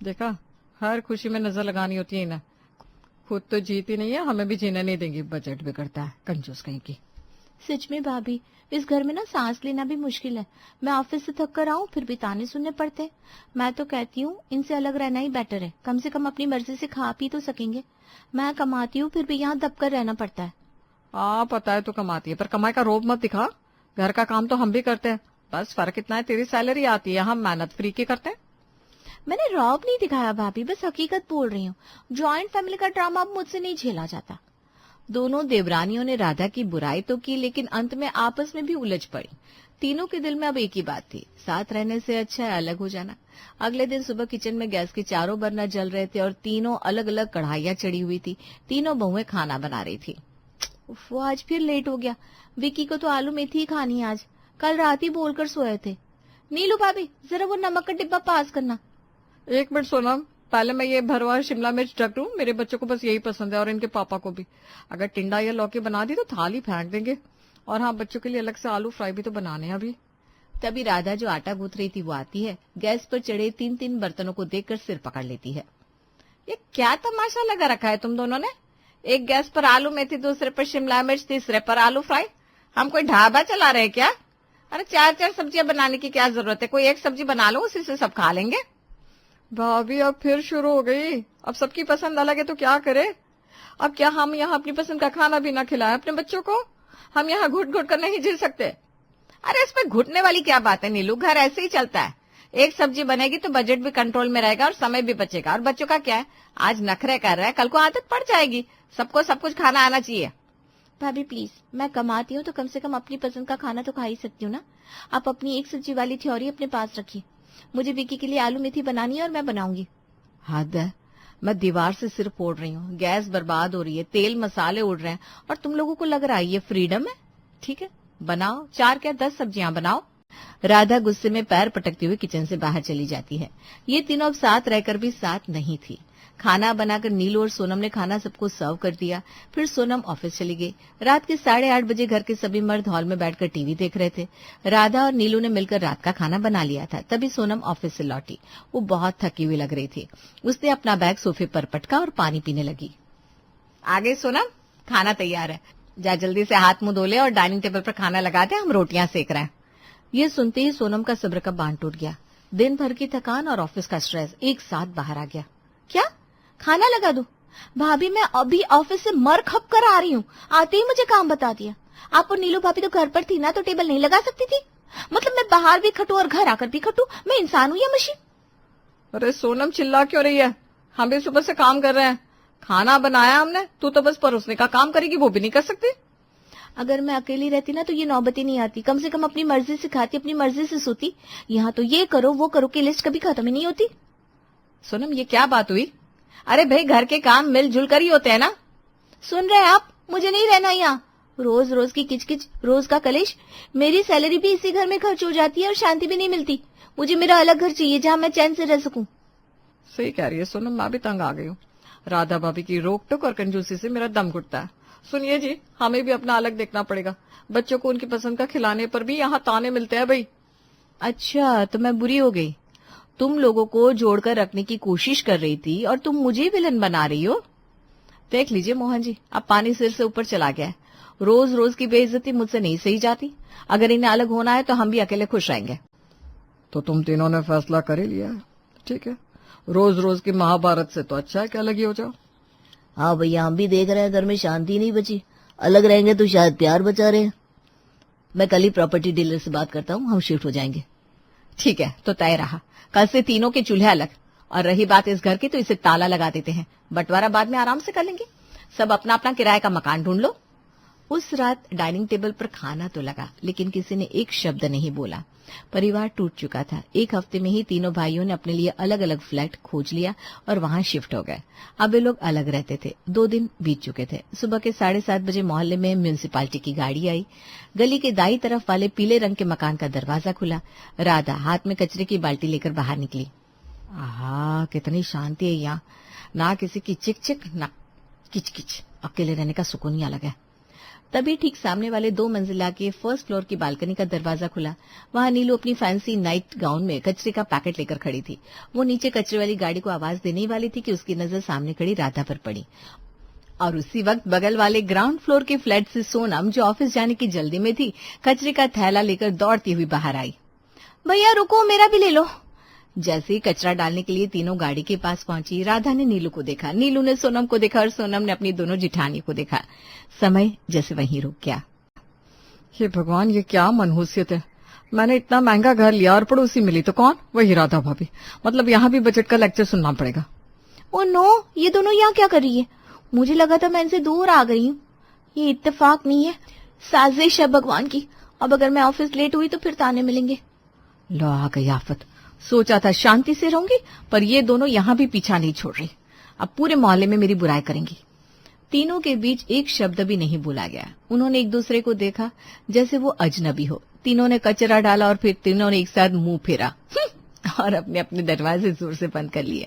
देखा, हर खुशी में नजर लगानी होती है ना। खुद तो जीती नहीं है, हमें भी जीने नहीं देंगी। बजट बिगड़ता है, कंजूस कहीं की। सच में भाभी, इस घर में ना सांस लेना भी मुश्किल है। मैं ऑफिस से थक कर आऊं फिर भी ताने सुनने पड़ते हैं। मैं तो कहती हूँ इनसे अलग रहना ही बेटर है। कम से कम अपनी मर्जी से खा पी तो सकेंगे। मैं कमाती हूँ फिर भी यहाँ दबकर रहना पड़ता है। पता है तू कमाती है, पर कमाई का रोब मत दिखा। घर का काम तो हम भी करते हैं, बस फर्क इतना है तेरी सैलरी आती है, हम मेहनत फ्री की करते हैं। मैंने रौब नहीं दिखाया भाभी, बस हकीकत बोल रही हूँ। जॉइंट फैमिली का ड्रामा अब मुझसे नहीं झेला जाता। दोनों देवरानियों ने राधा की बुराई तो की, लेकिन अंत में आपस में भी उलझ पड़ी। तीनों के दिल में अब एक ही बात थी, साथ रहने से अच्छा है अलग हो जाना। अगले दिन सुबह किचन में गैस के चारों बर्नर जल रहे थे और तीनों अलग अलग कढ़ाइयां चढ़ी हुई थी। तीनों बहुएं खाना बना रही थी। वो आज फिर लेट हो गया। विकी को तो आलू मेथी ही खानी है आज। कल रात ही बोलकर सोए थे। नीलू भाभी, जरा वो नमक का डिब्बा पास करना। एक मिनट सोनम, पहले मैं ये भरवा शिमला मिर्च ढक दूं। मेरे बच्चों को बस यही पसंद है और इनके पापा को भी। अगर टिंडा या लौकी बना दी तो थाली फेंक देंगे। और हाँ, बच्चों के लिए अलग से आलू फ्राई भी तो बनाने हैं अभी। तभी राधा जो आटा गूंथ रही थी वो आती है। गैस पर चढ़े 3-3 बर्तनों को देखकर सिर पकड़ लेती है। ये क्या तमाशा लगा रखा है तुम दोनों ने? एक गैस पर आलू मेथी, दूसरे पर शिमला मिर्च, तीसरे पर आलू फ्राई। हम कोई ढाबा चला रहे हैं क्या? अरे 4-4 सब्जियां बनाने की क्या जरूरत है? कोई एक सब्जी बना लो, उसी से सब खा लेंगे। भाभी अब फिर शुरू हो गई। अब सबकी पसंद अलग है तो क्या करे? अब क्या हम यहाँ अपनी पसंद का खाना भी ना खिलाएं अपने बच्चों को? हम यहाँ घुट घुट कर नहीं जी सकते। अरे इसमें घुटने वाली क्या बात है नीलू, घर ऐसे ही चलता है। एक सब्जी बनेगी तो बजट भी कंट्रोल में रहेगा और समय भी बचेगा। और बच्चों का क्या है, आज नखरे कर रहा है, कल को आदत पड़ जाएगी। सबको सब कुछ खाना आना चाहिए। भाभी प्लीज, मैं कमाती हूँ तो कम से कम अपनी पसंद का खाना तो खा ही सकती हूँ ना। आप अपनी एक सब्जी वाली थ्योरी अपने पास रखिए। मुझे विकी के लिए आलू मेथी बनानी है और मैं बनाऊंगी। हद है, मैं दीवार से सिर फोड़ रही हूँ। गैस बर्बाद हो रही है, तेल मसाले उड़ रहे हैं और तुम लोगों को लग रहा है ये फ्रीडम है। ठीक है, बनाओ, 4 क्या 10 सब्जियां बनाओ। राधा गुस्से में पैर पटकती हुई किचन से बाहर चली जाती है। ये तीनों अब साथ रहकर भी साथ नहीं थी। खाना बनाकर नीलू और सोनम ने खाना सबको सर्व कर दिया। फिर सोनम ऑफिस चली गई। रात के 8:30 बजे घर के सभी मर्द हॉल में बैठकर टीवी देख रहे थे। राधा और नीलू ने मिलकर रात का खाना बना लिया था। तभी सोनम ऑफिस से लौटी। वो बहुत थकी हुई लग रही थी। उसने अपना बैग सोफे पर पटका और पानी पीने लगी। आ गई सोनम, खाना तैयार है। जा जल्दी से हाथ मुंह धो ले और डाइनिंग टेबल पर खाना लगा दे, हम रोटियां सेक रहे हैं। ये सुनते ही सोनम का सब्र का बांध टूट गया। दिन भर की थकान और ऑफिस का स्ट्रेस एक साथ बाहर आ गया। क्या खाना लगा दूं? भाभी मैं अभी ऑफिस से मर खप कर आ रही हूँ, आते ही मुझे काम बता दिया। आप और नीलू भाभी तो घर पर थी ना, तो टेबल नहीं लगा सकती थी? मतलब मैं बाहर भी खटू और घर आकर भी खटू? मैं इंसान हूँ या मशीन? अरे सोनम, चिल्ला क्यों रही है? हम भी सुबह से काम कर रहे हैं। खाना बनाया हमने, तू तो बस परोसने का काम करेगी, वो भी नहीं कर सकती। अगर मैं अकेली रहती ना तो ये नौबत ही नहीं आती। कम से कम अपनी मर्जी से खाती, अपनी मर्जी से सोती। यहाँ तो ये करो वो करो की लिस्ट कभी खत्म ही नहीं होती। सोनम, ये क्या बात हुई? अरे भाई, घर के काम मिलजुल कर ही होते हैं ना। सुन रहे हैं आप? मुझे नहीं रहना यहाँ। रोज रोज की किचकिच, रोज का कलेश। मेरी सैलरी भी इसी घर में खर्च हो जाती है और शांति भी नहीं मिलती। मुझे मेरा अलग घर चाहिए जहाँ मैं चैन से रह सकूं। सही कह रही है सोनम, मैं भी तंग आ गई हूँ। राधा भाभी की रोक टोक और कंजूसी से मेरा दम घुटता है। सुनिए जी, हमें भी अपना अलग देखना पड़ेगा। बच्चों को उनकी पसंद का खिलाने पर भी यहाँ ताने मिलते हैं भाई। अच्छा, तो मैं बुरी हो गई। तुम लोगों को जोड़कर रखने की कोशिश कर रही थी और तुम मुझे विलन बना रही हो। देख लीजिए मोहन जी, अब पानी सिर से ऊपर चला गया है। रोज रोज की बेइज्जती मुझसे नहीं सही जाती। अगर इन्हें अलग होना है तो हम भी अकेले खुश रहेंगे। तो तुम तीनों ने फैसला कर ही लिया है, ठीक है। रोज रोज की महाभारत से तो अच्छा है कि अलग ही हो जाओ। हाँ भैया, हम भी देख रहे हैं घर में शांति नहीं बची। अलग रहेंगे तो शायद प्यार बचा रहे। मैं कल ही प्रॉपर्टी डीलर से बात करता हूँ, हम शिफ्ट हो जाएंगे। ठीक है, तो तय रहा। कल से तीनों के चूल्हे अलग। और रही बात इस घर की, तो इसे ताला लगा देते हैं। बंटवारा बाद में आराम से कर लेंगे। सब अपना अपना किराए का मकान ढूंढ लो। उस रात डाइनिंग टेबल पर खाना तो लगा, लेकिन किसी ने एक शब्द नहीं बोला। परिवार टूट चुका था। एक हफ्ते में ही तीनों भाइयों ने अपने लिए अलग अलग फ्लैट खोज लिया और वहां शिफ्ट हो गए। अब वे लोग अलग रहते थे। 2 दिन बीत चुके थे। सुबह के 7:30 बजे मोहल्ले में म्यूनिसिपालिटी की गाड़ी आई। गली के दाईं तरफ वाले पीले रंग के मकान का दरवाजा खुला। राधा हाथ में कचरे की बाल्टी लेकर बाहर निकली। आहा, कितनी शांति है यहाँ। ना किसी की चिक चिक, ना किच किच। अकेले रहने का सुकून ही अलग है। तभी ठीक सामने वाले 2 मंजिला के फर्स्ट फ्लोर की बालकनी का दरवाजा खुला। वहां नीलू अपनी फैंसी नाइट गाउन में कचरे का पैकेट लेकर खड़ी थी। वो नीचे कचरे वाली गाड़ी को आवाज देने ही वाली थी कि उसकी नजर सामने खड़ी राधा पर पड़ी और उसी वक्त बगल वाले ग्राउंड फ्लोर के फ्लैट से सोनम, जो ऑफिस जाने की जल्दी में थी, कचरे का थैला लेकर दौड़ती हुई बाहर आई। भैया रुको, मेरा भी ले लो। जैसे ही कचरा डालने के लिए तीनों गाड़ी के पास पहुंची, राधा ने नीलू को देखा, नीलू ने सोनम को देखा और सोनम ने अपनी दोनों जिठानी को देखा। समय जैसे वहीं रुक गया। हे भगवान, ये क्या मनहूसियत है। मैंने इतना महंगा घर लिया और पड़ोसी मिली तो कौन? वही राधा भाभी। मतलब यहाँ भी बजट का लेक्चर सुनना पड़ेगा। ओ नो, ये दोनों यहाँ क्या कर रही है? मुझे लगा था मैं इनसे दूर आ गई हूँ। ये इत्तेफाक नहीं है, साजिश है भगवान की। अब अगर मैं ऑफिस लेट हुई तो फिर ताने मिलेंगे। लो आ गई आफत। सोचा था शांति से रहूंगी, पर ये दोनों यहाँ भी पीछा नहीं छोड़ रही। अब पूरे मोहल्ले में मेरी बुराई करेंगी। तीनों के बीच एक शब्द भी नहीं बोला गया। उन्होंने एक दूसरे को देखा जैसे वो अजनबी हो। तीनों ने कचरा डाला और फिर तीनों ने एक साथ मुंह फेरा और अपने अपने दरवाजे जोर से बंद कर लिए।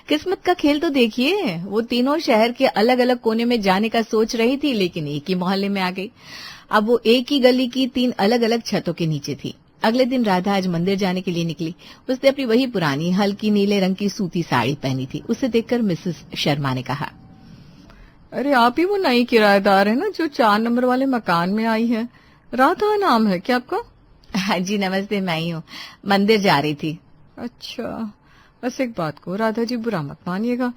किस्मत का खेल तो देखिए, वो तीनों शहर के अलग अलग कोने में जाने का सोच रही थी, लेकिन एक ही मोहल्ले में आ गई। अब वो एक ही गली की 3 अलग अलग छतों के नीचे थी। अगले दिन राधा आज मंदिर जाने के लिए निकली। उसने अपनी वही पुरानी हल्की नीले रंग की सूती साड़ी पहनी थी। उसे देखकर मिसेस शर्मा ने कहा, अरे आप ही वो नई किराएदार है ना, जो 4 नंबर वाले मकान में आई है? राधा नाम है क्या आपका? हाँ जी नमस्ते, मैं ही हूँ, मंदिर जा रही थी। अच्छा, बस एक बात को राधा जी, बुरा मत मानिएगा।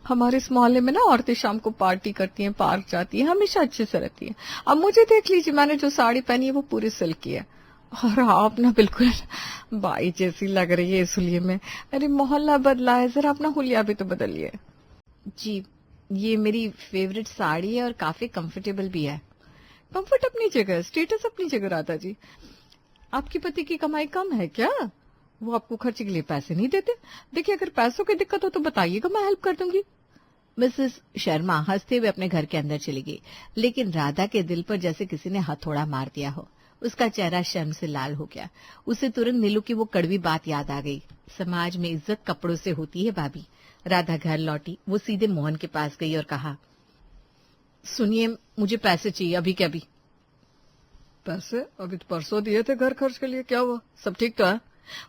हमारे इस मोहल्ले में ना औरतें शाम को पार्टी करती हैं, पार्क जाती हैं, हमेशा अच्छे से रहती हैं। अब मुझे देख लीजिए, मैंने जो साड़ी पहनी है वो पूरी सिल्क की है और आप ना बिल्कुल बाई जैसी लग रही है इस हुलिये में। अरे मोहल्ला बदला है, जरा अपना हुलिया भी तो बदलिए। जी, ये मेरी फेवरेट साड़ी है और काफी कंफर्टेबल भी है। कंफर्ट अपनी जगह, स्टेटस अपनी जगह। राधा जी, आपके पति की कमाई कम है क्या? वो आपको खर्चे के लिए पैसे नहीं देते? देखिए, अगर पैसों की दिक्कत हो तो बताइएगा, मैं हेल्प कर दूंगी। मिसेस शर्मा हंसते हुए अपने घर के अंदर चली गई, लेकिन राधा के दिल पर जैसे किसी ने हथौड़ा मार दिया हो। उसका चेहरा शर्म से लाल हो गया। उसे तुरंत नीलू की वो कड़वी बात याद आ गई, समाज में इज्जत कपड़ों से होती है भाभी। राधा घर लौटी। वो सीधे मोहन के पास गई और कहा, सुनिए, मुझे पैसे चाहिए, अभी के अभी। पैसे? अभी तो परसों दिए थे घर खर्च के लिए, क्या हुआ? सब ठीक तो है?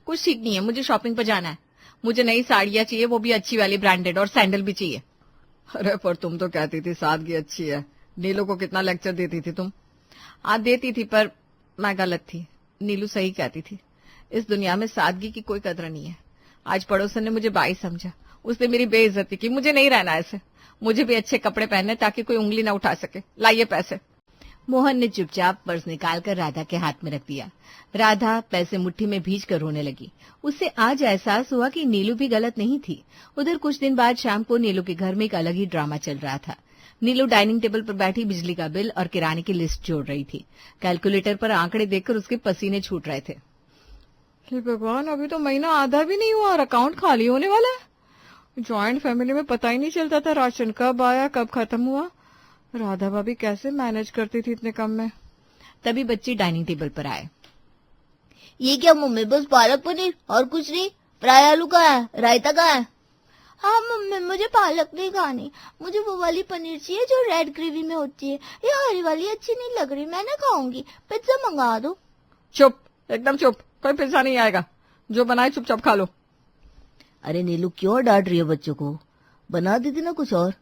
कुछ ठीक नहीं है, मुझे शॉपिंग पर जाना है। मुझे नई साड़ियां चाहिए, वो भी अच्छी वाली, ब्रांडेड, और सैंडल भी चाहिए। अरे पर तुम तो कहती थी सादगी अच्छी है। नीलू को कितना लेक्चर देती थी तुम? हाँ देती थी, पर मैं गलत थी। नीलू सही कहती थी, इस दुनिया में सादगी की कोई कदर नहीं है। आज पड़ोसन ने मुझे बाई समझा, उसने मेरी बेइज्जती की। मुझे नहीं रहना ऐसे, मुझे भी अच्छे कपड़े पहनने ताकि कोई उंगली न उठा सके। लाइए पैसे। मोहन ने चुपचाप पर्स निकालकर राधा के हाथ में रख दिया। राधा पैसे मुट्ठी में भीज कर रोने लगी। उसे आज एहसास हुआ कि नीलू भी गलत नहीं थी। उधर कुछ दिन बाद शाम को नीलू के घर में एक अलग ही ड्रामा चल रहा था। नीलू डाइनिंग टेबल पर बैठी बिजली का बिल और किराने की लिस्ट जोड़ रही थी। कैलकुलेटर पर आंकड़े देखकर उसके पसीने छूट रहे थे। हे भगवान, अभी तो महीना आधा भी नहीं हुआ और अकाउंट खाली होने वाला है। जॉइंट फैमिली में पता ही नहीं चलता था राशन कब आया कब खत्म हुआ। राधा भाभी कैसे मैनेज करती थी इतने कम में? तभी बच्चे डाइनिंग टेबल पर आए। ये क्या मम्मी, बस पालक पनीर और कुछ नहीं? फ्राई आलू का है, रायता का है? हाँ मम्मी, मुझे पालक नहीं खानी, मुझे वो वाली पनीर चाहिए जो रेड ग्रेवी में होती है। ये हरी वाली अच्छी नहीं लग रही, मैं ना खाऊंगी। पिज्जा मंगा दो। चुप, एकदम चुप, कोई पिज्जा नहीं आएगा। जो बनाए चुपचाप खा लो। अरे नीलू, क्यों डांट रही है बच्चों को? बना दी थी ना कुछ और।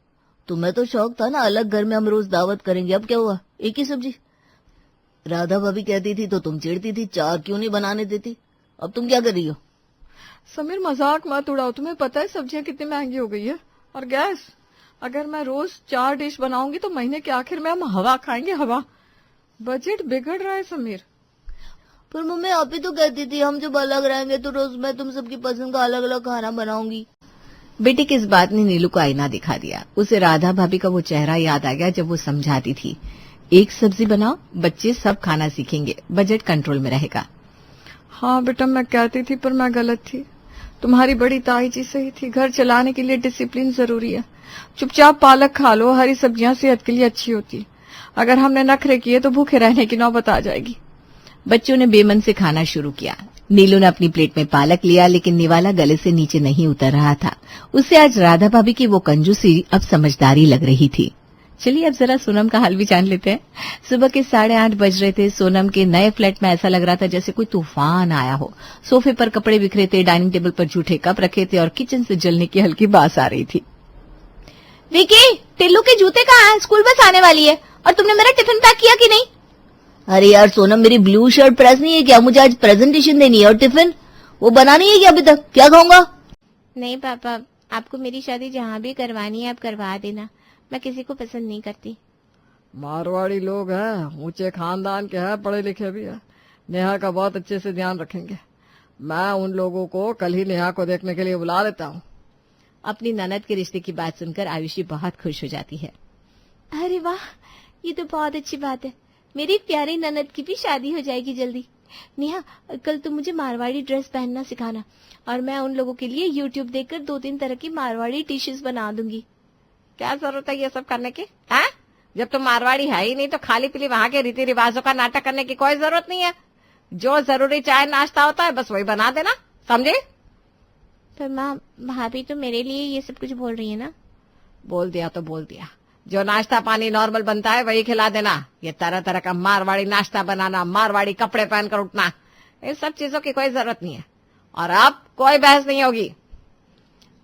तुम्हें तो शौक था ना, अलग घर में हम रोज दावत करेंगे, अब क्या हुआ? एक ही सब्जी। राधा भाभी कहती थी तो तुम चिढ़ती थी, 4 क्यों नहीं बनाने देती? अब तुम क्या कर रही हो? समीर, मजाक मत उड़ाओ। तुम्हें पता है सब्जियां कितनी महंगी हो गई है, और गैस। अगर मैं रोज 4 डिश बनाऊंगी तो महीने के आखिर में हम हवा खाएंगे, हवा। बजट बिगड़ रहा है समीर। पर मम्मी, आप ही तो कहती थी हम जब अलग रहेंगे तो रोज मैं तुम सबकी पसंद का अलग अलग खाना बनाऊंगी। बेटी की इस बात ने नीलू को आईना दिखा दिया। उसे राधा भाभी का वो चेहरा याद आ गया जब वो समझाती थी, एक सब्जी बनाओ, बच्चे सब खाना सीखेंगे, बजट कंट्रोल में रहेगा। हाँ बेटा, मैं कहती थी पर मैं गलत थी। तुम्हारी बड़ी ताई जी सही थी, घर चलाने के लिए डिसिप्लिन जरूरी है। चुपचाप पालक खा लो, हरी सब्जियां सेहत के लिए अच्छी होती। अगर हमने नखरे किए तो भूखे रहने की नौबत आ जाएगी। बच्चों ने बेमन से खाना शुरू किया। नीलू ने अपनी प्लेट में पालक लिया, लेकिन निवाला गले से नीचे नहीं उतर रहा था। उसे आज राधा भाभी की वो कंजूसी अब समझदारी लग रही थी। चलिए अब जरा सोनम का हाल भी जान लेते हैं। सुबह के 8:30 बज रहे थे। सोनम के नए फ्लैट में ऐसा लग रहा था जैसे कोई तूफान आया हो। सोफे पर कपड़े बिखरे थे, डाइनिंग टेबल पर जूठे कप रखे थे और किचन से जलने की हल्की बास आ रही थी। विकी, टिल्लू के जूते कहाँ हैं? स्कूल बस आने वाली है और तुमने मेरा टिफिन पैक किया कि नहीं? अरे यार सोनम, मेरी ब्लू शर्ट प्रेस नहीं है क्या? मुझे आज प्रेजेंटेशन देनी है और टिफिन वो बना नहीं है क्या अभी तक? क्या खाऊंगा? नहीं पापा, आपको मेरी शादी जहाँ भी करवानी है आप करवा देना। मैं किसी को पसंद नहीं करती। मारवाड़ी लोग हैं, ऊंचे खानदान के हैं, पढ़े लिखे भी हैं। नेहा का बहुत अच्छे से ध्यान रखेंगे। मैं उन लोगों को कल ही नेहा को देखने के लिए बुला लेता हूँ। अपनी ननद के रिश्ते की बात सुनकर आयुषी बहुत खुश हो जाती है। अरे वाह, ये तो बहुत अच्छी बात है। मेरी प्यारी ननद की भी शादी हो जाएगी जल्दी। नेहा, कल तुम मुझे मारवाड़ी ड्रेस पहनना सिखाना और मैं उन लोगों के लिए यूट्यूब देखकर 2-3 तरह की मारवाड़ी टी-शर्ट्स बना दूंगी। क्या जरूरत है ये सब करने की? हैं? जब तुम मारवाड़ी है ही नहीं तो खाली पीली वहां के रीति रिवाजों का नाटक करने की कोई जरूरत नहीं है। जो जरूरी चाय नाश्ता होता है बस वही बना देना, समझे? पर माँ, भाभी तो मेरे लिए ये सब कुछ बोल रही है ना। बोल दिया तो बोल दिया। जो नाश्ता पानी नॉर्मल बनता है वही खिला देना। ये तरह तरह का मारवाड़ी नाश्ता बनाना, मारवाड़ी कपड़े पहनकर उठना, इन सब चीजों की कोई जरूरत नहीं है। और अब कोई बहस नहीं होगी।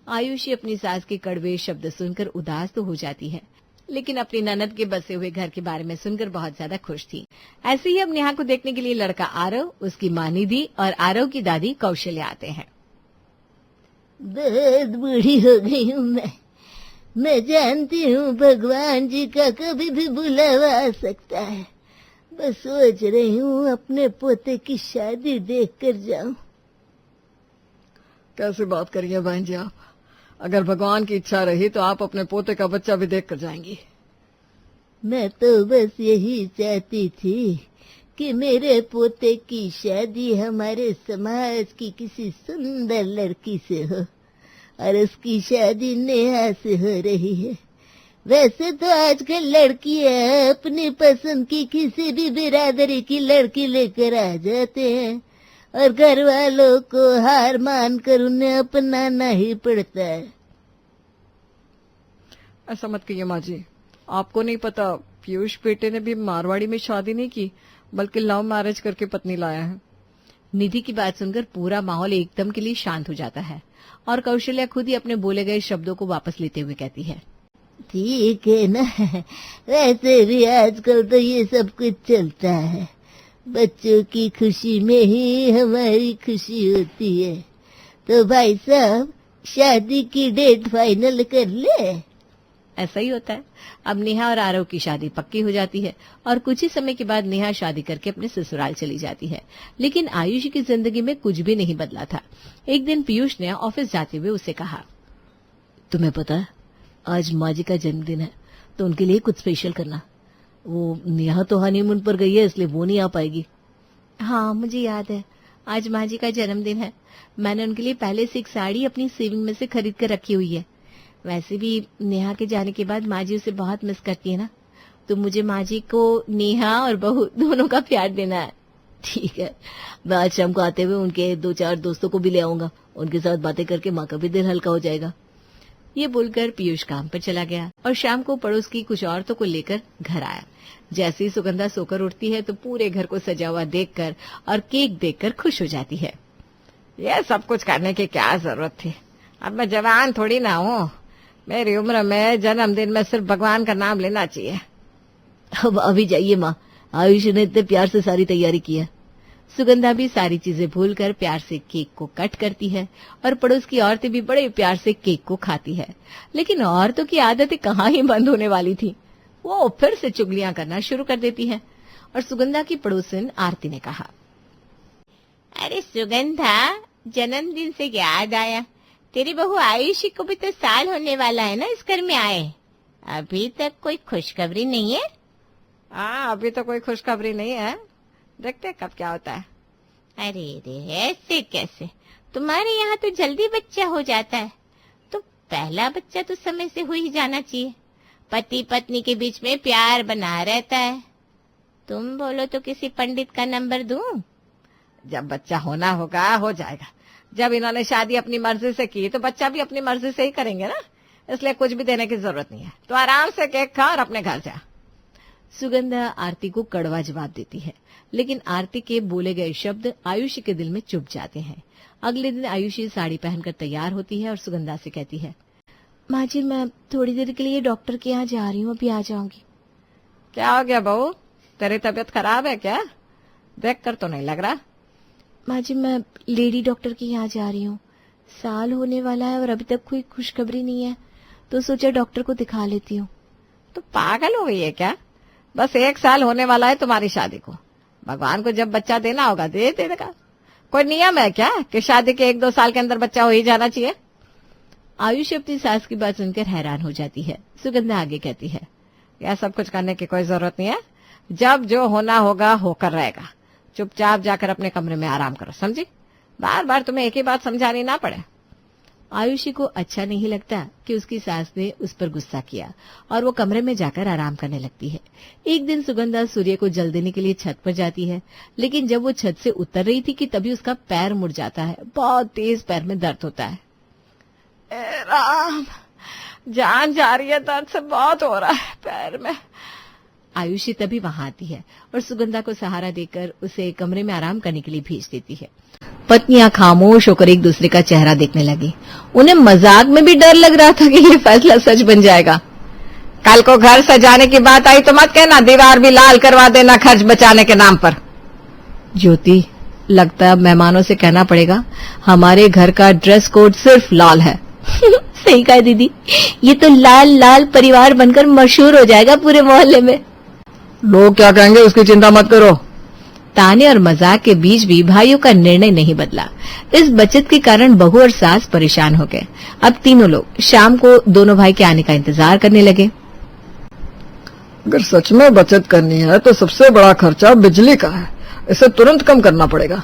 आयुषी अपनी सास के कड़वे शब्द सुनकर उदास तो हो जाती है, लेकिन अपनी ननद के बसे हुए घर के बारे में सुनकर बहुत ज्यादा खुश थी। ऐसे ही अब नेहा को देखने के लिए लड़का आरव, उसकी माँ निधि और आरव की दादी कौशल्या आते हैं। बहुत बूढ़ी हो गई हूँ मैं जानती हूँ भगवान जी का कभी भी बुलावा आ सकता है। बस सोच रही हूँ अपने पोते की शादी देख कर जाऊं। कैसी बात करिए बहन जी आप? अगर भगवान की इच्छा रही तो आप अपने पोते का बच्चा भी देख कर जाएंगी। मैं तो बस यही चाहती थी कि मेरे पोते की शादी हमारे समाज की किसी सुंदर लड़की से हो और उसकी शादी नेहा से हो रही है। वैसे तो आजकल लड़कियां अपनी पसंद की किसी भी बिरादरी की लड़की लेकर आ जाते हैं और घर वालों को हार मानकर उन्हें अपनाना ही पड़ता है। ऐसा मत कहिए माँ जी, आपको नहीं पता पीयूष बेटे ने भी मारवाड़ी में शादी नहीं की बल्कि लव मैरिज करके पत्नी लाया है। निधि की बात सुनकर पूरा माहौल एकदम के लिए शांत हो जाता है और कौशल्या खुद ही अपने बोले गए शब्दों को वापस लेते हुए कहती है, ठीक है ना, वैसे भी आजकल तो ये सब कुछ चलता है। बच्चों की खुशी में ही हमारी खुशी होती है। तो भाई साहब, शादी की डेट फाइनल कर ले। ऐसा ही होता है। अब नेहा और आरव की शादी पक्की हो जाती है और कुछ ही समय के बाद नेहा शादी करके अपने ससुराल चली जाती है। लेकिन आयुषी की जिंदगी में कुछ भी नहीं बदला था। एक दिन पीयूष ने ऑफिस जाते हुए उसे कहा, तुम्हें पता है आज माँ जी का जन्मदिन है तो उनके लिए कुछ स्पेशल करना। वो नेहा तो हनीमून पर गई है इसलिए वो नहीं आ पाएगी। हाँ, मुझे याद है, आज माँ जी का जन्मदिन है। मैंने उनके लिए पहले से एक साड़ी अपनी सेविंग में से खरीद कर रखी हुई है। वैसे भी नेहा के जाने के बाद माँ जी उसे बहुत मिस करती है ना, तो मुझे माँ जी को नेहा और बहू दोनों का प्यार देना है। ठीक है, मैं आज शाम को आते हुए उनके 2-4 दोस्तों को भी ले आऊंगा। उनके साथ बातें करके माँ का भी दिल हल्का हो जाएगा। ये बोलकर पीयूष काम पर चला गया और शाम को पड़ोस की कुछ औरतों को लेकर घर आया। जैसे ही सुगंधा सोकर उठती है तो पूरे घर को सजा हुआ देखकर और केक देखकर खुश हो जाती है। यह सब कुछ करने की क्या जरूरत थी? अब मैं जवान थोड़ी ना हूँ। मेरी उम्र में जन्मदिन में सिर्फ भगवान का नाम लेना चाहिए। अब अभी जाइए माँ, आयुष ने इतने प्यार से सारी तैयारी की है। सुगंधा भी सारी चीजें भूलकर प्यार से केक को कट करती है और पड़ोस की औरतें भी बड़े प्यार से केक को खाती है। लेकिन औरतों की आदतें कहाँ ही बंद होने वाली थी। वो फिर से चुगलियां करना शुरू कर देती है। और सुगंधा की पड़ोसन आरती ने कहा, अरे सुगंधा, जन्मदिन से याद आया, तेरी बहू आयुषी को भी तो साल होने वाला है ना इस घर में आए। अभी तक कोई खुशखबरी नहीं है? हाँ, अभी तो कोई खुशखबरी नहीं है। देखते हैं कब क्या होता है। अरे रे, ऐसे कैसे? तुम्हारे यहाँ तो जल्दी बच्चा हो जाता है। तो पहला बच्चा तो समय से हो ही जाना चाहिए। पति पत्नी के बीच में प्यार बना रहता है। तुम बोलो तो किसी पंडित का नंबर दूं? जब बच्चा होना होगा हो जाएगा। जब इन्होंने शादी अपनी मर्जी से की तो बच्चा भी अपनी मर्जी से ही करेंगे ना। इसलिए कुछ भी देने की जरूरत नहीं है। तो आराम से केक खा और अपने घर जा। सुगंधा आरती को कड़वा जवाब देती है, लेकिन आरती के बोले गए शब्द आयुषी के दिल में चुभ जाते हैं। अगले दिन आयुषी साड़ी पहनकर तैयार होती है और सुगंधा से कहती है, माँ जी मैं थोड़ी देर के लिए डॉक्टर के यहाँ जा रही हूँ, अभी आ जाऊंगी। क्या हो गया बहू, तेरी तबीयत खराब है क्या? देख कर तो नहीं लग रहा। माँ जी मैं लेडी डॉक्टर के यहाँ जा रही हूँ, साल होने वाला है और अभी तक कोई खुशखबरी नहीं है, तो सोचा डॉक्टर को दिखा लेती हूँ। तो पागल हो गई है क्या? बस 1 साल होने वाला है तुम्हारी शादी को, भगवान को जब बच्चा देना होगा दे देगा। कोई नियम है क्या कि शादी के 1-2 साल के अंदर बच्चा हो ही जाना चाहिए? आयुष अपनी सास की बात सुनकर हैरान हो जाती है। सुगंधा आगे कहती है, यह सब कुछ करने की कोई जरूरत नहीं है, जब जो होना होगा होकर रहेगा। चुपचाप जाकर अपने कमरे में आराम करो, समझी? बार बार तुम्हें एक ही बात समझानी ना पड़े। आयुषी को अच्छा नहीं लगता कि उसकी सास ने उस पर गुस्सा किया और वो कमरे में जाकर आराम करने लगती है। एक दिन सुगंधा सूर्य को जल देने के लिए छत पर जाती है, लेकिन जब वो छत से उतर रही थी कि तभी उसका पैर मुड़ जाता है। बहुत तेज पैर में दर्द होता है। ए राम, जान जा रही है, दर्द से बहुत हो रहा है पैर में। आयुषी तभी वहां आती है और सुगंधा को सहारा देकर उसे कमरे में आराम करने के लिए भेज देती है। पत्नियां खामोश होकर एक दूसरे का चेहरा देखने लगी। उन्हें मजाक में भी डर लग रहा था कि ये फैसला सच बन जाएगा। कल को घर सजाने की बात आई तो मत कहना दीवार भी लाल करवा देना खर्च बचाने के नाम पर। ज्योति, लगता है अब मेहमानों से कहना पड़ेगा हमारे घर का ड्रेस कोड सिर्फ लाल है। सही कहा दीदी, ये तो लाल लाल परिवार बनकर मशहूर हो जाएगा पूरे मोहल्ले में। लोग क्या कहेंगे उसकी चिंता मत करो। ताने और मजाक के बीच भी भाइयों का निर्णय नहीं बदला। इस बचत के कारण बहू और सास परेशान हो गए। अब तीनों लोग शाम को दोनों भाई के आने का इंतजार करने लगे। अगर सच में बचत करनी है तो सबसे बड़ा खर्चा बिजली का है, इसे तुरंत कम करना पड़ेगा।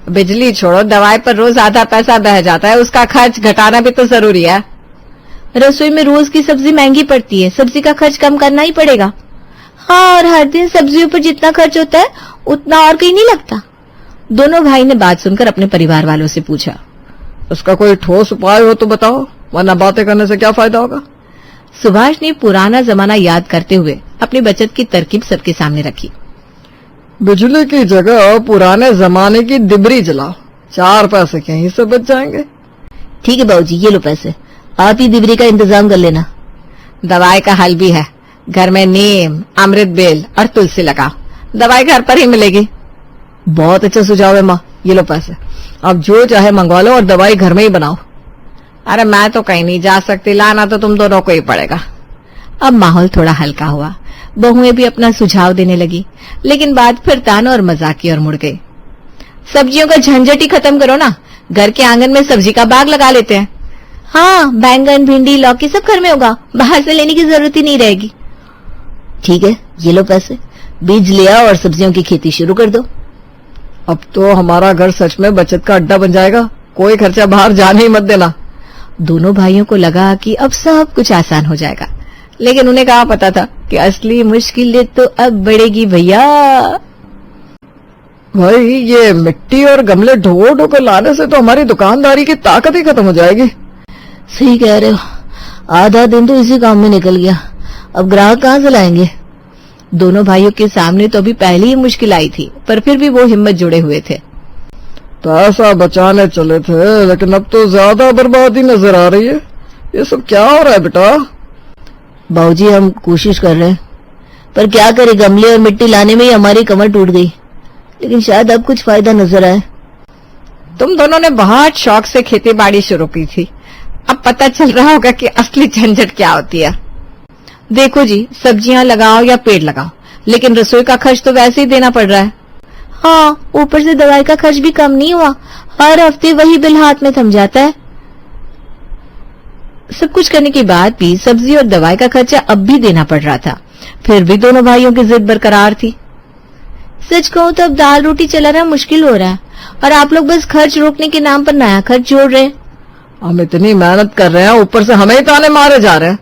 बिजली छोड़ो, दवाई पर रोज आधा पैसा बह जाता है, उसका खर्च घटाना भी तो जरूरी है। रसोई में रोज की सब्जी महंगी पड़ती है, सब्जी का खर्च कम करना ही पड़ेगा। हाँ, और हर दिन सब्जियों पर जितना खर्च होता है उतना और कहीं नहीं लगता। दोनों भाई ने बात सुनकर अपने परिवार वालों से पूछा, उसका कोई ठोस उपाय हो तो बताओ, वरना बातें करने से क्या फायदा होगा। सुभाष ने पुराना जमाना याद करते हुए अपनी बचत की तरकीब सबके सामने रखी। बिजली की जगह पुराने जमाने की डिबरी जलाओ, 4 पैसे कहीं से बच जाएंगे। ठीक है बाबूजी, ये लो पैसे, आप ही डिबरी का इंतजाम कर लेना। दवाई का हल भी है, घर में नीम, अमृत बेल और तुलसी लगाओ, दवाई घर पर ही मिलेगी। बहुत अच्छा सुझाव है माँ, ये लो पैसे, आप जो चाहे मंगवा लो और दवाई घर में ही बनाओ। अरे मैं तो कहीं नहीं जा सकती, लाना तो तुम दोनों को ही पड़ेगा। अब माहौल थोड़ा हल्का हुआ। बहुएं भी अपना सुझाव देने लगी, लेकिन बात फिर ताना और मजाक की ओर मुड़ गई। सब्जियों का झंझट ही खत्म करो ना, घर के आंगन में सब्जी का बाग लगा लेते हैं। हाँ, बैंगन, भिंडी, लौकी सब घर में होगा, बाहर से लेने की जरूरत ही नहीं रहेगी। ठीक है, ये लो पैसे, बीज लिया और सब्जियों की खेती शुरू कर दो। अब तो हमारा घर सच में बचत का अड्डा बन जाएगा, कोई खर्चा बाहर जाने ही मत देना। दोनों भाइयों को लगा कि अब सब कुछ आसान हो जाएगा, लेकिन उन्हें कहाँ पता था कि असली मुश्किलें तो अब बढ़ेगी भैया। भाई, ये मिट्टी और गमले ढो ढो कर लाने से तो हमारी दुकानदारी की ताकत ही खत्म हो जाएगी। सही कह रहे हो, आधा दिन तो इसी काम में निकल गया, अब ग्राहक कहाँ से लाएंगे। दोनों भाइयों के सामने तो अभी पहली ही मुश्किल आई थी, पर फिर भी वो हिम्मत जुड़े हुए थे। पैसा बचाने चले थे, लेकिन अब तो ज्यादा बर्बादी नजर आ रही है। ये सब क्या हो रहा है बेटा? बाबूजी, हम कोशिश कर रहे हैं, पर क्या करें, गमले और मिट्टी लाने में ही हमारी कमर टूट गई, लेकिन शायद अब कुछ फायदा नजर आए। तुम दोनों ने बहुत शौक से खेती बाड़ी शुरू की थी, अब पता चल रहा होगा कि असली झंझट क्या होती है। देखो जी, सब्जियां लगाओ या पेड़ लगाओ, लेकिन रसोई का खर्च तो वैसे ही देना पड़ रहा है। हाँ, ऊपर से दवाई का खर्च भी कम नहीं हुआ, हर हफ्ते वही बिल हाथ में थम जाता है। सब कुछ करने के बाद भी सब्जी और दवाई का खर्चा अब भी देना पड़ रहा था, फिर भी दोनों भाइयों की जिद बरकरार थी। सच कहूं तो अब दाल रोटी चलाना मुश्किल हो रहा है, और आप लोग बस खर्च रोकने के नाम पर नया खर्च जोड़ रहे हैं। हम इतनी मेहनत कर रहे हैं, ऊपर से हमें ही ताने मारे जा रहे हैं।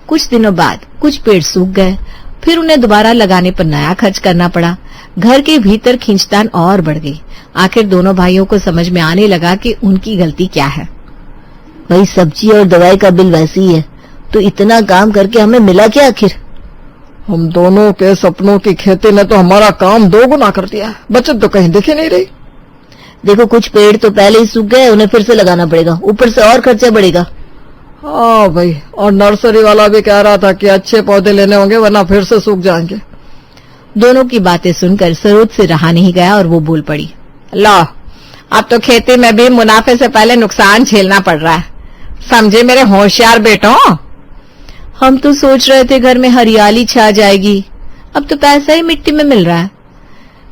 कुछ दिनों बाद कुछ पेड़ सूख गए, फिर उन्हें दोबारा लगाने पर नया खर्च करना पड़ा। घर के भीतर खींचतान और बढ़ गई। आखिर दोनों भाइयों को समझ में आने लगा कि उनकी गलती क्या है। भाई सब्जी और दवाई का बिल वैसे ही है, तो इतना काम करके हमें मिला क्या आखिर? हम दोनों के सपनों की खेती ने तो हमारा काम 2 गुना कर दिया है। बचत तो कहीं दिखी नहीं रही। देखो कुछ पेड़ तो पहले ही सूख गए, उन्हें फिर से लगाना पड़ेगा, ऊपर से और खर्चा बढ़ेगा। हाँ भाई, और नर्सरी वाला भी कह रहा था कि अच्छे पौधे लेने होंगे वरना फिर से सूख जाएंगे। दोनों की बातें सुनकर सरोज से रहा नहीं गया और वो बोल पड़ी, लो अब तो खेती में भी मुनाफे से पहले नुकसान झेलना पड़ रहा है, समझे मेरे होशियार बेटों। हम तो सोच रहे थे घर में हरियाली छा जाएगी, अब तो पैसा ही मिट्टी में मिल रहा है।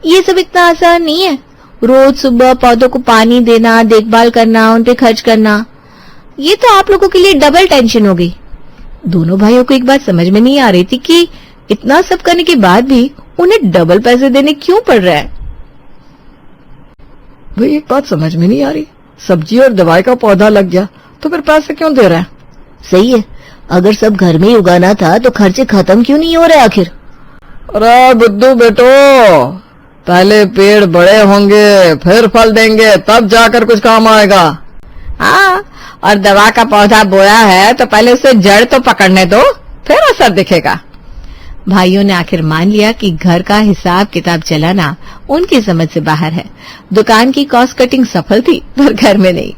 ये सब इतना आसान नहीं है। रोज सुबह पौधों को पानी देना, देखभाल करना, उन पे खर्च करना, ये तो आप लोगों के लिए डबल टेंशन हो गई। दोनों भाइयों को एक बात समझ में नहीं आ रही थी कि इतना सब करने के बाद भी उन्हें डबल पैसे देने क्यों पड़ रहा है। भाई एक बात समझ में नहीं आ रही, सब्जी और दवाई का पौधा लग गया तो फिर पैसे क्यों दे रहे हैं? सही है, अगर सब घर में ही उगाना था तो खर्चे खत्म क्यों नहीं हो रहे आखिर? अरे बुद्धू बेटो, पहले पेड़ बड़े होंगे फिर फल देंगे, तब जाकर कुछ काम आएगा। हाँ, और दवा का पौधा बोया है तो पहले उसे जड़ तो पकड़ने दो, फिर असर दिखेगा। भाइयों ने आखिर मान लिया कि घर का हिसाब किताब चलाना उनकी समझ से बाहर है। दुकान की कॉस्ट कटिंग सफल थी पर घर में नहीं।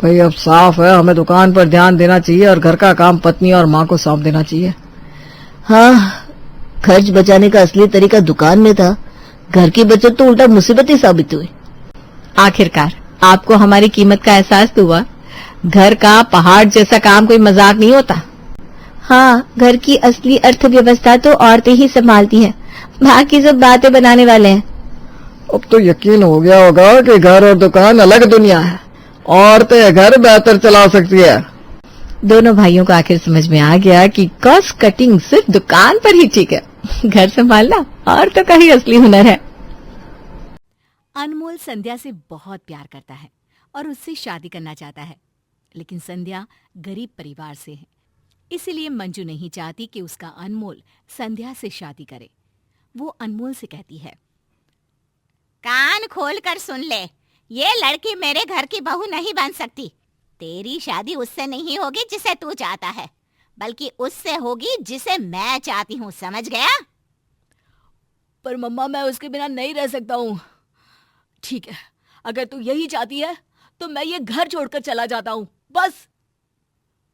भाई अब साफ है, हमें दुकान पर ध्यान देना चाहिए और घर का काम पत्नी और माँ को सौंप देना चाहिए। हाँ, खर्च बचाने का असली तरीका दुकान में था, घर की बचत तो उल्टा मुसीबत ही साबित हुई। आखिरकार आपको हमारी कीमत का एहसास तो हुआ। घर का पहाड़ जैसा काम कोई मजाक नहीं होता। हाँ, घर की असली अर्थव्यवस्था तो औरतें ही संभालती हैं, बाकी सब बातें बनाने वाले हैं। अब तो यकीन हो गया होगा कि घर और दुकान अलग दुनिया है, औरतें घर बेहतर चला सकती है। दोनों भाइयों को आखिर समझ में आ गया कि कॉस्ट कटिंग सिर्फ दुकान पर ही ठीक है, घर संभालना औरतों का ही असली हुनर है। अनमोल संध्या से बहुत प्यार करता है और उससे शादी करना चाहता है, लेकिन संध्या गरीब परिवार से है, इसीलिए मंजू नहीं चाहती कि उसका अनमोल संध्या से शादी करे। वो अनमोल से कहती है, कान खोल कर सुन ले, ये लड़की मेरे घर की बहू नहीं बन सकती। तेरी शादी उससे नहीं होगी जिसे तू चाहता है, बल्कि उससे होगी जिसे मैं चाहती हूँ, समझ गया? पर मम्मा मैं उसके बिना नहीं रह सकता हूँ। ठीक है, अगर तू यही चाहती है तो मैं ये घर छोड़कर चला जाता हूँ, बस।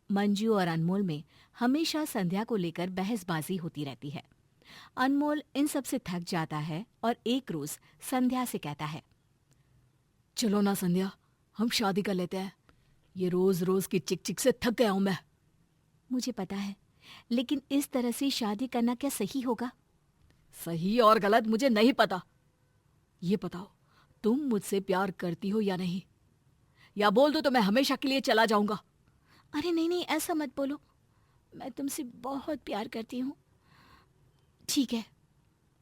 मंजू और अनमोल में हमेशा संध्या को लेकर बहसबाजी होती रहती है। अनमोल इन सब से थक जाता है और एक रोज संध्या से कहता है, चलो ना संध्या, हम शादी कर लेते हैं। ये रोज रोज की चिक चिक से थक गया हूं मैं। मुझे पता है, लेकिन इस तरह से शादी करना क्या सही होगा? सही और गलत मुझे नहीं पता। ये बताओ, तुम मुझसे प्यार करती हो या नहीं? या बोल दो तो मैं हमेशा के लिए चला जाऊंगा। अरे नहीं नहीं, ऐसा मत बोलो, मैं तुमसे बहुत प्यार करती हूँ। ठीक है,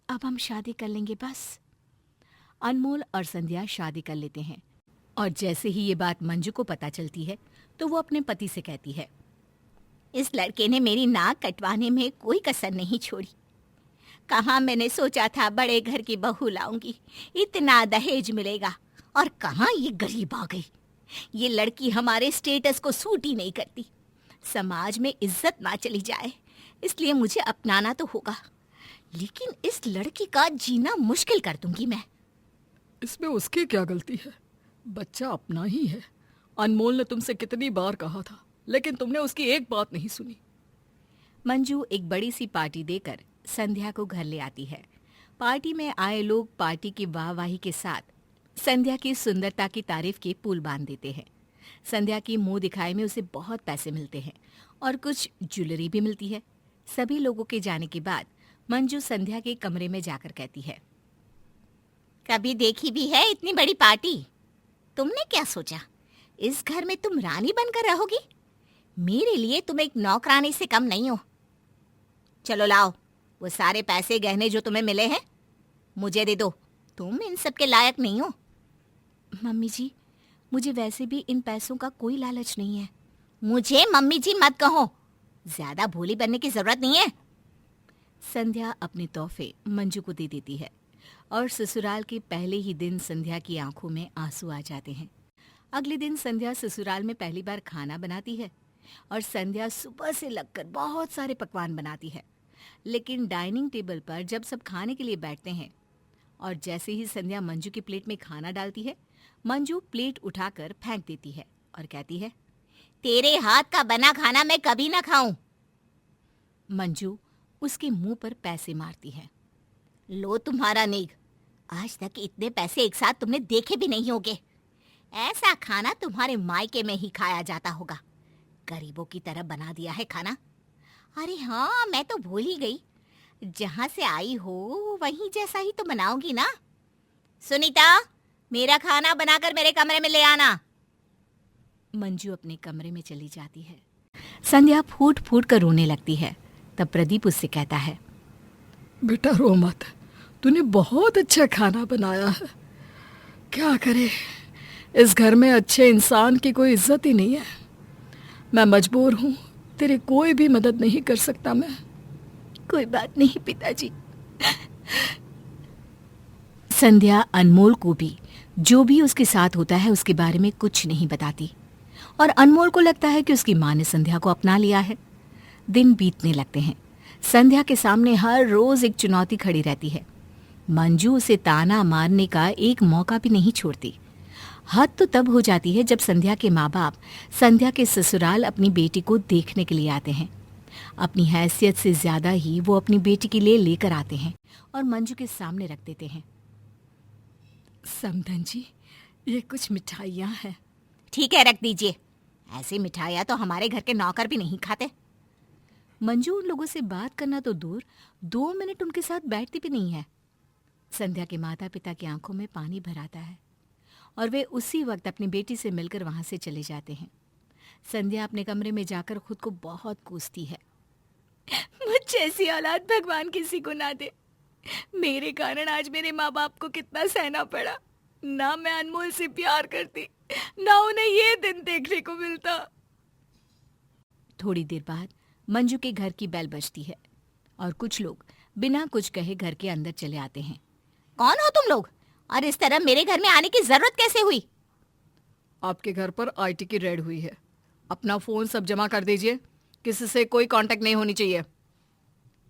अब हम शादी कर लेंगे बस। अनमोल और संध्या शादी कर लेते हैं और जैसे ही ये बात मंजू को पता चलती है तो वो अपने पति से कहती है, इस लड़के ने मेरी नाक कटवाने में कोई कसर नहीं छोड़ी। कहाँ मैंने सोचा था बड़े घर की बहू लाऊंगी, इतना दहेज मिलेगा, और कहाँ ये गरीब आ गई। ये लड़की हमारे स्टेटस को सूट ही नहीं करती। समाज में इज्जत ना चली जाए, इसलिए मुझे अपनाना तो होगा, लेकिन इस लड़की का जीना मुश्किल कर दूंगी मैं। इसमें उसकी क्या गलती है? बच्चा अपना ही है। अनमोल ने तुमसे कितनी बार कहा था, लेकिन तुमने उसकी एक बात नहीं सुनी। मंजू एक बड़ी सी पार्टी देकर संध्या को घर ले आती है। पार्टी में आए लोग पार्टी की वाहवाही के साथ संध्या की सुंदरता की तारीफ के पुल बांध देते हैं। संध्या की मुंह दिखाई में उसे बहुत पैसे मिलते हैं और कुछ ज्वेलरी भी मिलती है। सभी लोगों के जाने के बाद मंजू संध्या के कमरे में जाकर कहती है, कभी देखी भी है इतनी बड़ी पार्टी? तुमने क्या सोचा, इस घर में तुम रानी बनकर रहोगी? मेरे लिए तुम एक नौकरानी से कम नहीं हो। चलो लाओ वो सारे पैसे गहने जो तुम्हें मिले हैं, मुझे दे दो। तुम इन सब के लायक नहीं हो। मम्मी जी, मुझे वैसे भी इन पैसों का कोई लालच नहीं है। मुझे मम्मी जी मत कहो, ज्यादा भोली बनने की जरूरत नहीं है। संध्या अपने तोहफे मंजू को दे देती है और ससुराल के पहले ही दिन संध्या की आंखों में आंसू आ जाते हैं। अगले दिन संध्या ससुराल में पहली बार खाना बनाती है और संध्या सुबह से लगकर बहुत सारे पकवान बनाती है। लेकिन डाइनिंग टेबल पर जब सब खाने के लिए बैठते हैं और जैसे ही संध्या मंजू की प्लेट में खाना डालती है, मंजू प्लेट उठाकर फेंक देती है और कहती है, तेरे हाथ का बना खाना मैं कभी ना खाऊं। मंजू उसके मुंह पर पैसे मारती है। लो तुम्हारा नेग, आज तक इतने पैसे एक साथ तुमने देखे भी नहीं होंगे। ऐसा खाना तुम्हारे मायके में ही खाया जाता होगा। गरीबों की तरह बना दिया है खाना। अरे हाँ, मैं तो भूल ही गई, जहां से आई हो वहीं जैसा ही तो बनाओगी ना। सुनीता, मेरा खाना बनाकर मेरे कमरे में ले आना। मंजू अपने कमरे में चली जाती है। संध्या फूट फूट कर रोने लगती है। तब प्रदीप उससे कहता है, बेटा रो मत, तूने बहुत अच्छा खाना बनाया है। क्या करे, इस घर में अच्छे इंसान की कोई इज्जत ही नहीं है। मैं मजबूर हूँ, तेरी कोई भी मदद नहीं कर सकता मैं। कोई बात नहीं पिताजी। संध्या अनमोल को भी जो भी उसके साथ होता है उसके बारे में कुछ नहीं बताती और अनमोल को लगता है कि उसकी माँ ने संध्या को अपना लिया है। दिन बीतने लगते हैं। संध्या के सामने हर रोज एक चुनौती खड़ी रहती है। मंजू उसे ताना मारने का एक मौका भी नहीं छोड़ती। हद तो तब हो जाती है जब संध्या के माँ बाप संध्या के ससुराल अपनी बेटी को देखने के लिए आते हैं। अपनी हैसियत से ज्यादा ही वो अपनी बेटी के लिए लेकर आते हैं और मंजू के सामने रख देते हैं। समधन जी, ये कुछ मिठाइयाँ हैं। ठीक है, रख दीजिए। ऐसी मिठाइयाँ तो हमारे घर के नौकर भी नहीं खाते। मंजू उन लोगों से बात करना तो दूर, 2 मिनट उनके साथ बैठती भी नहीं है। संध्या के माता पिता की आंखों में पानी भर आता है और वे उसी वक्त अपनी बेटी से मिलकर वहां से चले जाते हैं। संध्या अपने कमरे में जाकर खुद को बहुत कोसती है। मुझ जैसी औलाद भगवान किसी को ना दे। मेरे कारण आज मेरे माँ बाप को कितना सहना पड़ा। ना मैं अनमोल से प्यार करती, ना उन्हें ये दिन देखने को मिलता। थोड़ी देर बाद मंजू के घर की बेल बजती है और कुछ लोग बिना कुछ कहे घर के अंदर चले आते हैं। कौन हो तुम लोग और इस तरह मेरे घर में आने की जरूरत कैसे हुई? आपके घर पर आईटी की रेड हुई है। अपना फोन सब जमा कर दीजिए, किसी से कोई कांटेक्ट नहीं होनी चाहिए।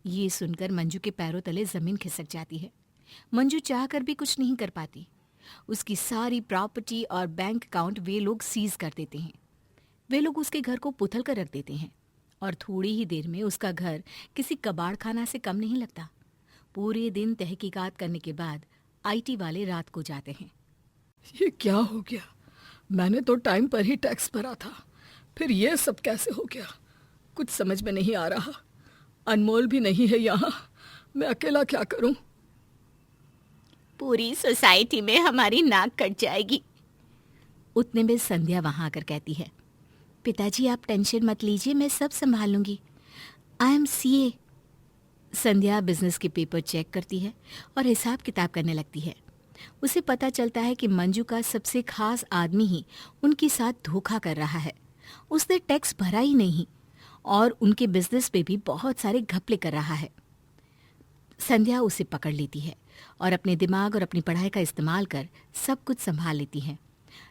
ये सुनकर मंजू के पैरों तले जमीन खिसक जाती है। मंजू चाहकर भी कुछ नहीं कर पाती। उसकी सारी प्रॉपर्टी और बैंक अकाउंट वे लोग सीज कर देते हैं। वे लोग उसके घर को पुथल कर रख देते हैं और थोड़ी ही देर में उसका घर किसी कबाड़खाना से कम नहीं लगता। पूरे दिन तहकीकात करने के बाद आईटी वाले रात को जाते हैं। ये क्या हो गया? मैंने तो टाइम पर ही टैक्स भरा था, फिर ये सब कैसे हो गया? कुछ समझ में नहीं आ रहा। अनमोल भी नहीं है यहाँ, मैं अकेला क्या करूं? पूरी सोसाइटी में हमारी नाक कट जाएगी। उतने में संध्या वहां आकर कहती है, पिताजी आप टेंशन मत लीजिए, मैं सब संभाल लूंगी। I am CA. Sandhya business के पेपर चेक करती है और हिसाब किताब करने लगती है। उसे पता चलता है कि मंजू का सबसे खास आदमी ही उनके साथ धोखा कर रहा है। उसने टैक्स भरा ही नहीं और उनके बिजनेस पे भी बहुत सारे घपले कर रहा है। संध्या उसे पकड़ लेती है और अपने दिमाग और अपनी पढ़ाई का इस्तेमाल कर सब कुछ संभाल लेती है।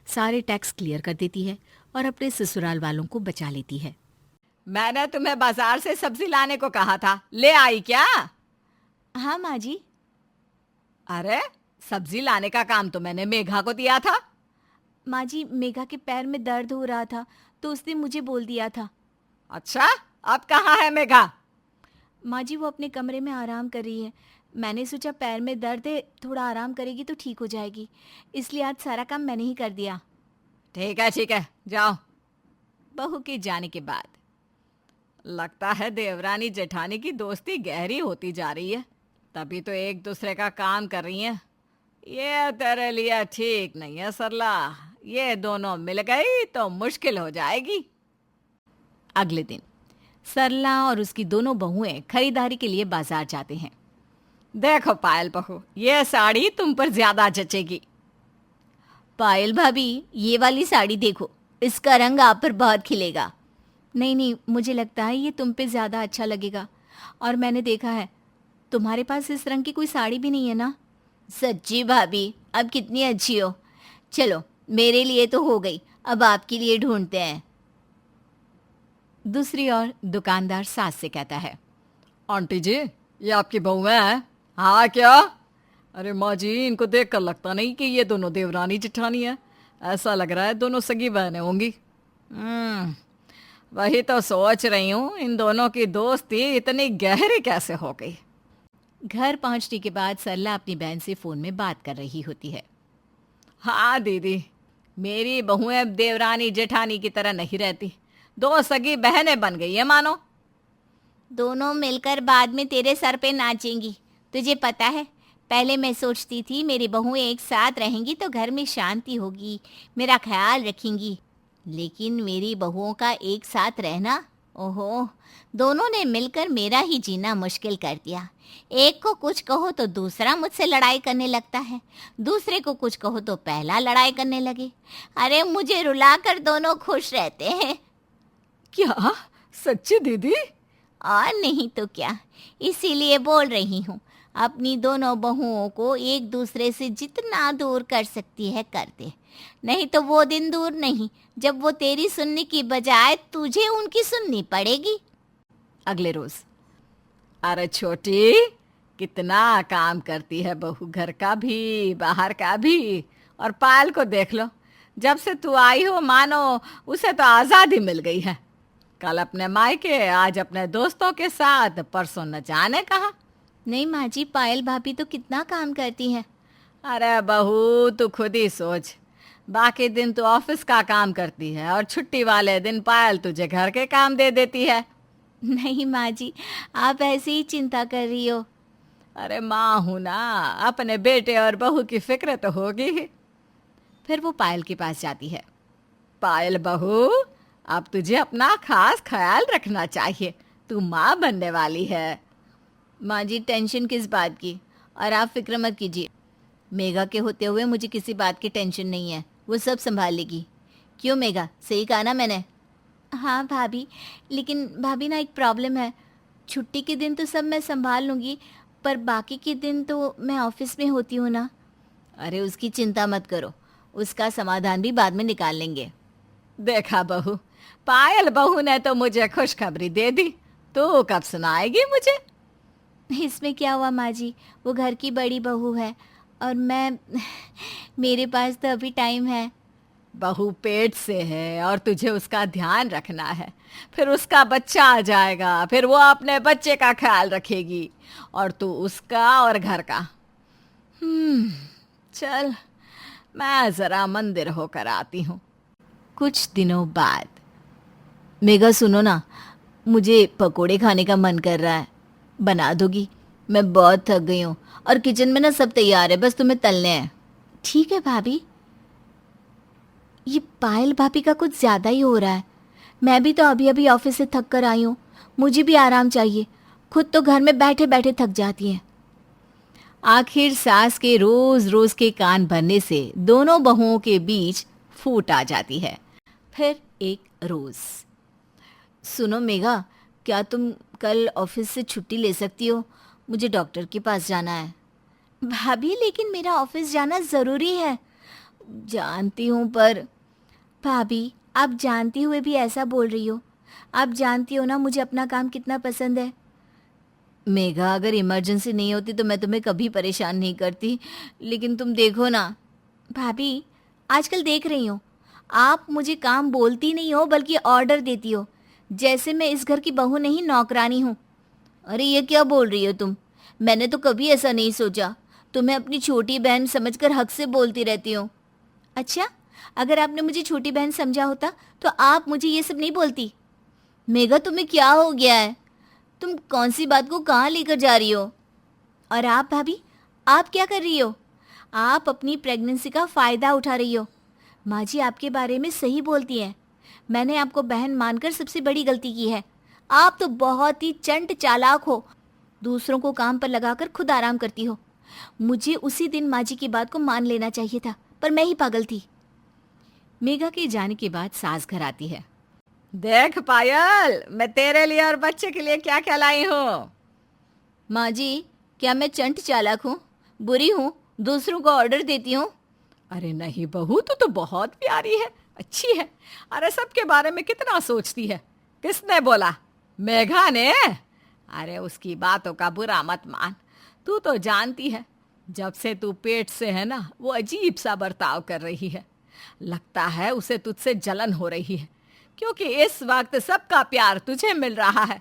सारे टैक्स क्लियर कर देती है और अपने ससुराल वालों को बचा लेती है। मैंने तुम्हें बाजार से सब्जी लाने को कहा था, ले आई क्या? हाँ माँ जी। अरे सब्जी लाने का काम तो मैंने मेघा को दिया था। माँ जी, मेघा के पैर में दर्द हो रहा था तो उसने मुझे बोल दिया था। अच्छा, अब कहाँ है मेघा? माँ जी, वो अपने कमरे में आराम कर रही है। मैंने सोचा पैर में दर्द है, थोड़ा आराम करेगी तो ठीक हो जाएगी, इसलिए आज सारा काम मैंने ही कर दिया। ठीक है, जाओ। बहू के जाने के बाद लगता है देवरानी जेठानी की दोस्ती गहरी होती जा रही है, तभी तो एक दूसरे का काम कर रही हैं। ये तेरे लिए ठीक नहीं है सरला, ये दोनों मिल गई तो मुश्किल हो जाएगी। अगले दिन सरला और उसकी दोनों बहुएं खरीदारी के लिए बाजार जाते हैं। देखो पायल बहू, ये साड़ी तुम पर ज्यादा जचेगी। पायल भाभी, ये वाली साड़ी देखो, इसका रंग आप पर बहुत खिलेगा। नहीं, मुझे लगता है ये तुम पे ज्यादा अच्छा लगेगा, और मैंने देखा है तुम्हारे पास इस रंग की कोई साड़ी भी नहीं है ना। सच्ची भाभी, अब कितनी अच्छी हो। चलो मेरे लिए तो हो गई, अब आपके लिए ढूंढते हैं। दूसरी ओर दुकानदार सास से कहता है, आंटी जी ये आपकी बहू है? हाँ क्या? अरे माँ जी, इनको देखकर लगता नहीं कि ये दोनों देवरानी जेठानी है, ऐसा लग रहा है दोनों सगी बहनें होंगी। वही तो सोच रही हूँ, इन दोनों की दोस्ती इतनी गहरी कैसे हो गई। घर पहुंचने के बाद सरला अपनी बहन से फोन में बात कर रही होती है। हाँ दीदी, मेरी बहुएं अब देवरानी जेठानी की तरह नहीं रहती, दो सगी बहनें बन गई है मानो। दोनों मिलकर बाद में तेरे सर पे नाचेंगी। तुझे पता है, पहले मैं सोचती थी मेरी बहुएं एक साथ रहेंगी तो घर में शांति होगी, मेरा ख्याल रखेंगी, लेकिन मेरी बहुओं का एक साथ रहना, ओहो, दोनों ने मिलकर मेरा ही जीना मुश्किल कर दिया। एक को कुछ कहो तो दूसरा मुझसे लड़ाई करने लगता है, दूसरे को कुछ कहो तो पहला लड़ाई करने लगे। अरे मुझे रुलाकर दोनों खुश रहते हैं। क्या सच्ची दीदी? और नहीं तो क्या, इसीलिए बोल रही हूँ, अपनी दोनों बहुओं को एक दूसरे से जितना दूर कर सकती है कर दे, नहीं तो वो दिन दूर नहीं जब वो तेरी सुनने की बजाय तुझे उनकी सुननी पड़ेगी। अगले रोज, अरे छोटी, कितना काम करती है बहू, घर का भी बाहर का भी। और पायल को देख लो, जब से तू आई हो मानो उसे तो आज़ादी मिल गई है। कल अपने मायके, आज अपने दोस्तों के साथ, परसों न जाने कहाँ। नहीं माँ जी, पायल भाभी तो कितना काम करती हैं। अरे बहू, तू खुद ही सोच, बाकी दिन तू ऑफिस का काम करती है और छुट्टी वाले दिन पायल तुझे घर के काम दे देती है। नहीं माँ जी, आप ऐसे ही चिंता कर रही हो। अरे माँ हूं ना, अपने बेटे और बहू की फिक्र तो होगी ही। फिर वो पायल के पास जाती है। पायल बहू, अब तुझे अपना खास ख्याल रखना चाहिए, तू माँ बनने वाली है। माँ जी, टेंशन किस बात की, और आप फिक्र मत कीजिए, मेघा के होते हुए मुझे किसी बात की टेंशन नहीं है, वो सब संभाल लेगी। क्यों मेघा, सही कहा ना मैंने? हाँ भाभी, लेकिन भाभी ना एक प्रॉब्लम है, छुट्टी के दिन तो सब मैं संभाल लूँगी, पर बाकी के दिन तो मैं ऑफिस में होती हूँ ना। अरे उसकी चिंता मत करो, उसका समाधान भी बाद में निकाल लेंगे। देखा बहू, पायल बहू ने तो मुझे खुशखबरी दे दी, तू कब सुनाएगी मुझे? इसमें क्या हुआ माँ जी, वो घर की बड़ी बहू है और मैं मेरे पास तो अभी टाइम है। बहू पेट से है और तुझे उसका ध्यान रखना है, फिर उसका बच्चा आ जाएगा, फिर वो अपने बच्चे का ख्याल रखेगी और तू उसका और घर का। चल मैं जरा मंदिर होकर आती हूँ। कुछ दिनों बाद, मेघा सुनो ना, मुझे पकोड़े खाने का मन कर रहा है, बना दोगी? मैं बहुत थक गई हूँ और किचन में ना सब तैयार है, बस तुम्हें तलने हैं। ठीक है भाभी। ये पायल भाभी का कुछ ज़्यादा ही हो रहा है, मैं भी तो अभी अभी ऑफिस से थक कर आई हूँ, मुझे भी आराम चाहिए, खुद तो घर में बैठे बैठे थक जाती है। आखिर सास के रोज रोज के कान भरने से दोनों बहुओं के बीच फूट आ जाती है। फिर एक रोज, सुनो मेघा, क्या तुम कल ऑफिस से छुट्टी ले सकती हो? मुझे डॉक्टर के पास जाना है। भाभी, लेकिन मेरा ऑफिस जाना ज़रूरी है। जानती हूँ, पर भाभी आप जानती हुए भी ऐसा बोल रही हो। आप जानती हो ना मुझे अपना काम कितना पसंद है। मेघा, अगर इमरजेंसी नहीं होती तो मैं तुम्हें कभी परेशान नहीं करती, लेकिन तुम देखो ना। भाभी, आजकल देख रही हो, आप मुझे काम बोलती नहीं हो बल्कि ऑर्डर देती हो, जैसे मैं इस घर की बहू नहीं नौकरानी हूँ। अरे ये क्या बोल रही हो तुम? मैंने तो कभी ऐसा नहीं सोचा, तुम्हें अपनी छोटी बहन समझकर हक से बोलती रहती हो। अच्छा, अगर आपने मुझे छोटी बहन समझा होता तो आप मुझे ये सब नहीं बोलती। मेघा, तुम्हें क्या हो गया है? तुम कौन सी बात को कहाँ लेकर जा रही हो? और आप भाभी, आप क्या कर रही हो? आप अपनी प्रेगनेंसी का फ़ायदा उठा रही हो। माँ जी आपके बारे में सही बोलती हैं, मैंने आपको बहन मानकर सबसे बड़ी गलती की है। आप तो बहुत ही चंट चालाक हो, दूसरों को काम पर लगाकर खुद आराम करती हो। मुझे उसी दिन माँ जी की बात को मान लेना चाहिए था, पर मैं ही पागल थी। मेघा के जाने के बाद सास घर आती है। देख पायल, मैं तेरे लिए और बच्चे के लिए क्या क्या लाई हूँ। माँ जी, क्या मैं चंट चालाक हूँ, बुरी हूँ, दूसरों को ऑर्डर देती हूँ? अरे नहीं बहू, तू तो बहुत प्यारी है, अच्छी है। अरे सबके बारे में कितना सोचती है। किसने बोला? मेघा ने। अरे उसकी बातों का बुरा मत मान। तू तो जानती है, जब से तू पेट से है ना, वो अजीब सा बर्ताव कर रही है। लगता है उसे तुझसे जलन हो रही है, क्योंकि इस वक्त सबका प्यार तुझे मिल रहा है।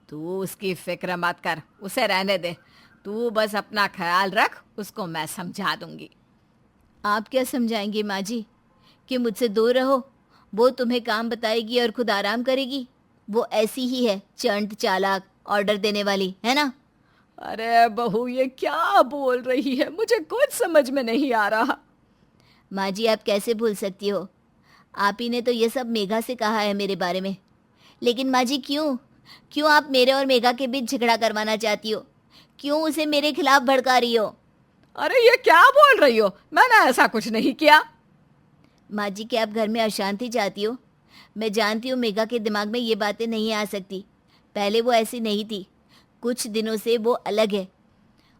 तू उसकी फिक्र मत कर, उसे रहने दे। तू बस अपना ख्याल रख, उसको मैं समझा दूंगी। आप क्या समझाएंगे माँ जी? कि मुझसे दूर रहो, वो तुम्हें काम बताएगी और खुद आराम करेगी। वो ऐसी ही है, चंट चालाक, ऑर्डर देने वाली, है ना? अरे बहू, ये क्या बोल रही है? मुझे कुछ समझ में नहीं आ रहा। माँ जी, आप कैसे भूल सकती हो? आप ही ने तो ये सब मेघा से कहा है मेरे बारे में। लेकिन माँ जी, क्यों आप मेरे और मेघा के बीच झगड़ा करवाना चाहती हो? क्यों उसे मेरे खिलाफ भड़का रही हो? अरे ये क्या बोल रही हो? मैंने ऐसा कुछ नहीं किया। माँ जी, क्या आप घर में अशांति चाहती हो? मैं जानती हूँ मेघा के दिमाग में ये बातें नहीं आ सकती। पहले वो ऐसी नहीं थी, कुछ दिनों से वो अलग है।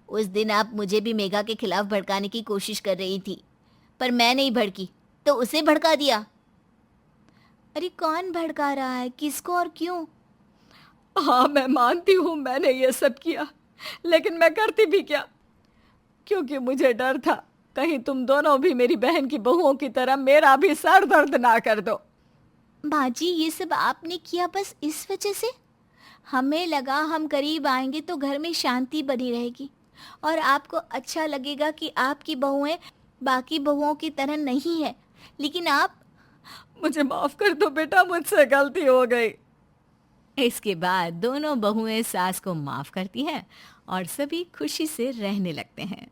उस दिन आप मुझे भी मेघा के खिलाफ भड़काने की कोशिश कर रही थी, पर मैं नहीं भड़की तो उसे भड़का दिया। अरे कौन भड़का रहा है, किसको और क्यों? हाँ, मैं मानती हूँ मैंने ये सब किया, लेकिन मैं करती भी क्या? क्योंकि मुझे डर था कहीं तुम दोनों भी मेरी बहन की बहुओं की तरह मेरा भी सर दर्द ना कर दो। बाजी, ये सब आपने किया बस इस वजह से? हमें लगा हम करीब आएंगे तो घर में शांति बनी रहेगी और आपको अच्छा लगेगा कि आपकी बहुएं बाकी बहुओं की तरह नहीं है। लेकिन आप... मुझे माफ कर दो बेटा, मुझसे गलती हो गई। इसके बाद दोनों बहुएं सास को माफ करती हैं और सभी खुशी से रहने लगते हैं।